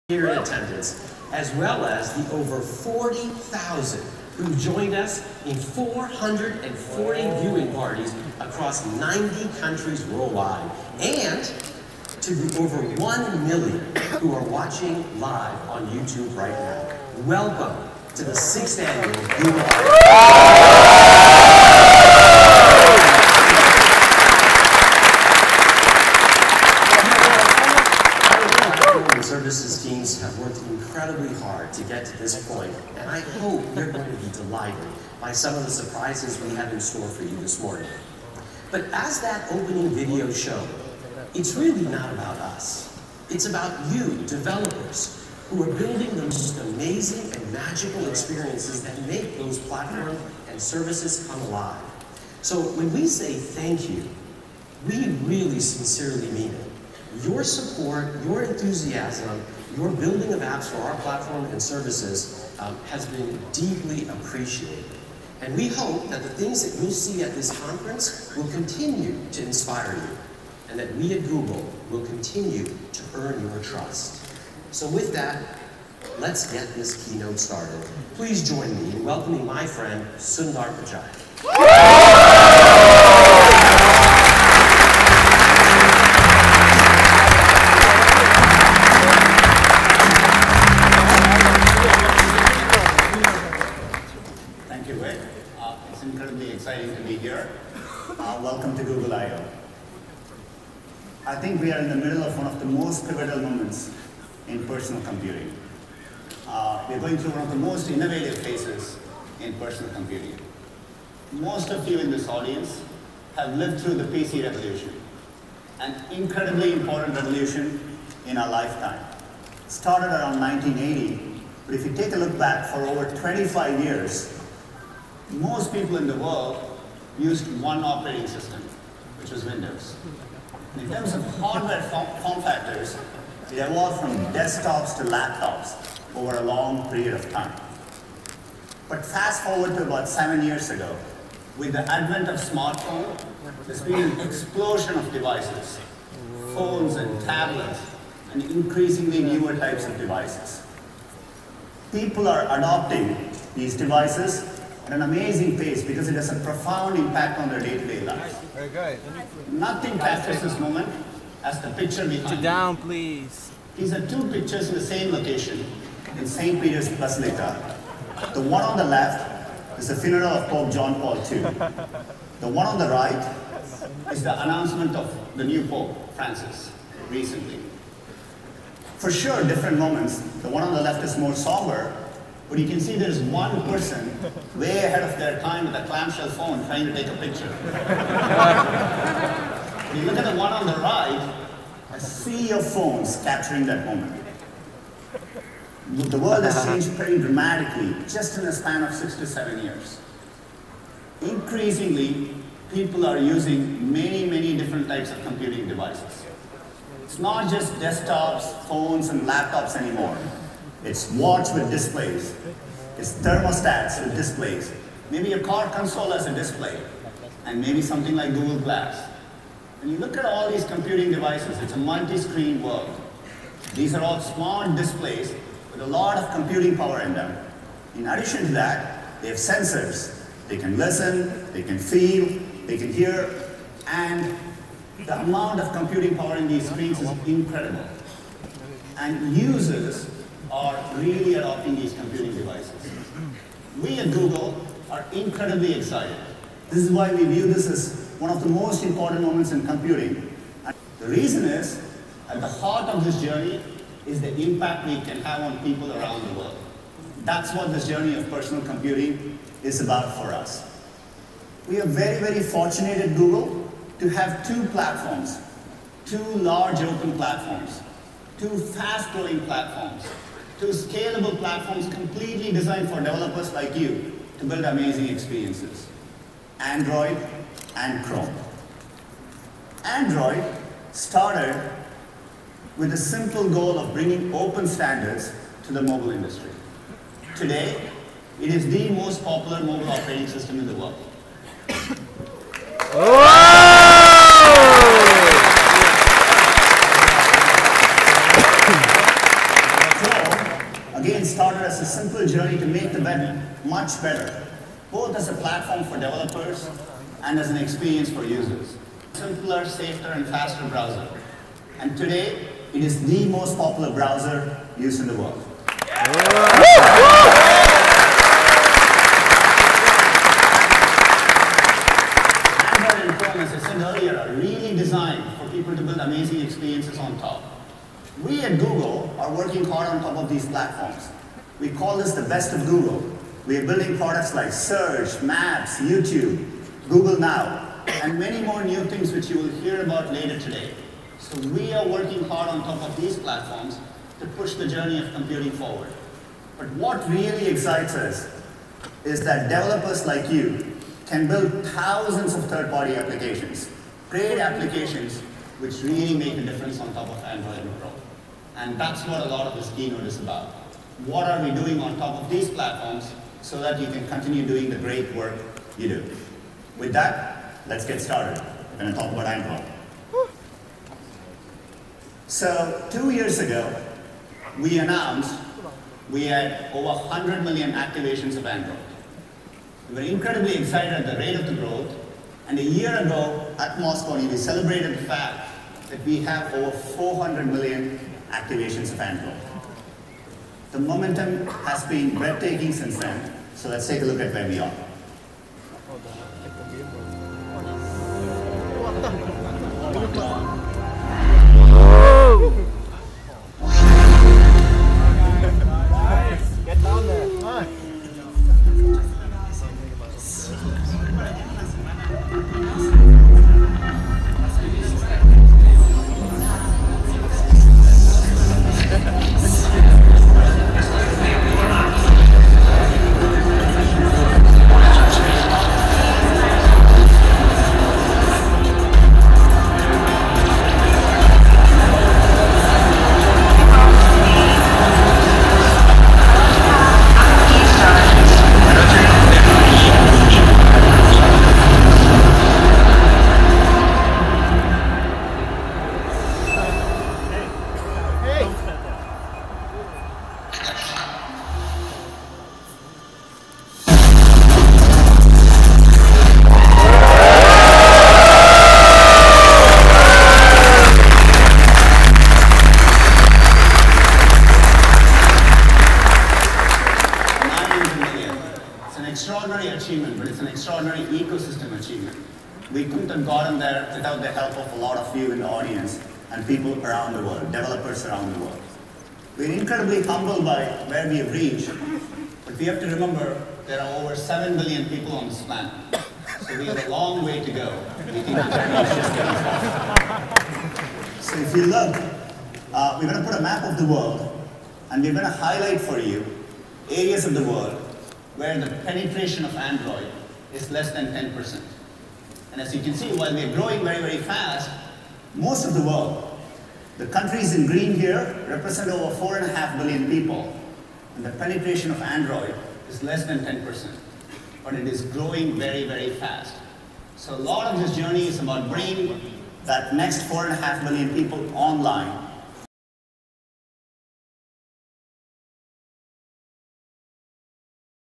here in attendance, as well as the over 40,000 who joined us in 440 viewing parties across 90 countries worldwide, and to the over 1 million who are watching live on YouTube right now. Welcome to the 6th annual Google Services teams have worked incredibly hard to get to this point, and I hope you're going to be delighted by some of the surprises we have in store for you this morning. But as that opening video showed, it's really not about us. It's about you, developers, who are building the most amazing and magical experiences that make those platforms and services come alive. So when we say thank you, we really sincerely mean it. Your support, your enthusiasm, your building of apps for our platform and services has been deeply appreciated. And we hope that the things that you'll see at this conference will continue to inspire you, and that we at Google will continue to earn your trust. So with that, let's get this keynote started. Please join me in welcoming my friend, Sundar Pichai. It's incredibly exciting to be here. Welcome to Google I/O. I think we are in the middle of one of the most pivotal moments in personal computing. We're going through one of the most innovative phases in personal computing. Most of you in this audience have lived through the PC revolution, an incredibly important revolution in our lifetime. It started around 1980, but if you take a look back for over 25 years, most people in the world used one operating system, which was Windows. And in terms of hardware form factors, it evolved from desktops to laptops over a long period of time. But fast forward to about 7 years ago, with the advent of smartphones, there's been an explosion of devices, phones and tablets, and increasingly newer types of devices. People are adopting these devices at an amazing pace because it has a profound impact on their day-to-day lives. Very good. Nothing captures this moment as the picture behind Sit down, please. These are two pictures in the same location in St. Peter's Basilica. The one on the left is the funeral of Pope John Paul II. The one on the right is the announcement of the new Pope, Francis, recently. For sure, different moments. The one on the left is more somber, but you can see there's one person way ahead of their time with a clamshell phone trying to take a picture. When you look at the one on the right, a sea of phones capturing that moment. The world has changed pretty dramatically just in a span of 6 to 7 years. Increasingly, people are using many different types of computing devices. It's not just desktops, phones, and laptops anymore. It's watch with displays. It's thermostats with displays. Maybe your car console has a display. And maybe something like Google Glass. When you look at all these computing devices, it's a multi-screen world. These are all smart displays with a lot of computing power in them. In addition to that, they have sensors. They can listen, they can feel, they can hear, and the amount of computing power in these screens is incredible. And users are really adopting these computing devices. We at Google are incredibly excited. This is why we view this as one of the most important moments in computing. And the reason is, at the heart of this journey is the impact we can have on people around the world. That's what this journey of personal computing is about for us. We are very fortunate at Google to have two platforms, two large open platforms, two fast-growing platforms, two scalable platforms completely designed for developers like you to build amazing experiences. Android and Chrome. Android started with the simple goal of bringing open standards to the mobile industry. Today, it is the most popular mobile operating system in the world. again started as a simple journey to make the web much better, both as a platform for developers and as an experience for users. Simpler, safer, and faster browser. And today, it is the most popular browser used in the world. Android and Chrome, as I said earlier, are really designed for people to build amazing experiences on top. We at Google are working hard on top of these platforms. We call this the best of Google. We are building products like Search, Maps, YouTube, Google Now, and many more new things which you will hear about later today. So we are working hard on top of these platforms to push the journey of computing forward. But what really excites us is that developers like you can build thousands of third-party applications, great applications which really make a difference on top of Android and Chrome. And that's what a lot of this keynote is about. What are we doing on top of these platforms so that you can continue doing the great work you do? With that, let's get started. We're going to talk about Android. So 2 years ago, we announced we had over 100 million activations of Android. We were incredibly excited at the rate of the growth. And a year ago at Moscone, we celebrated the fact that we have over 400 million activations of Android. The momentum has been breathtaking since then, so let's take a look at where we are. Get down there. We couldn't have gotten there without the help of a lot of you in the audience and people around the world, developers around the world. We're incredibly humbled by where we have reached, but we have to remember there are over 7 billion people on this planet. So we have a long way to go. We think the journey is just getting started. So if you look, we're going to put a map of the world, and we're going to highlight for you areas of the world where the penetration of Android is less than 10%. And as you can see, while we're growing very, very fast, most of the world, the countries in green here represent over 4.5 billion people, and the penetration of Android is less than 10%. But it is growing very, very fast. So a lot of this journey is about bringing that next 4.5 billion people online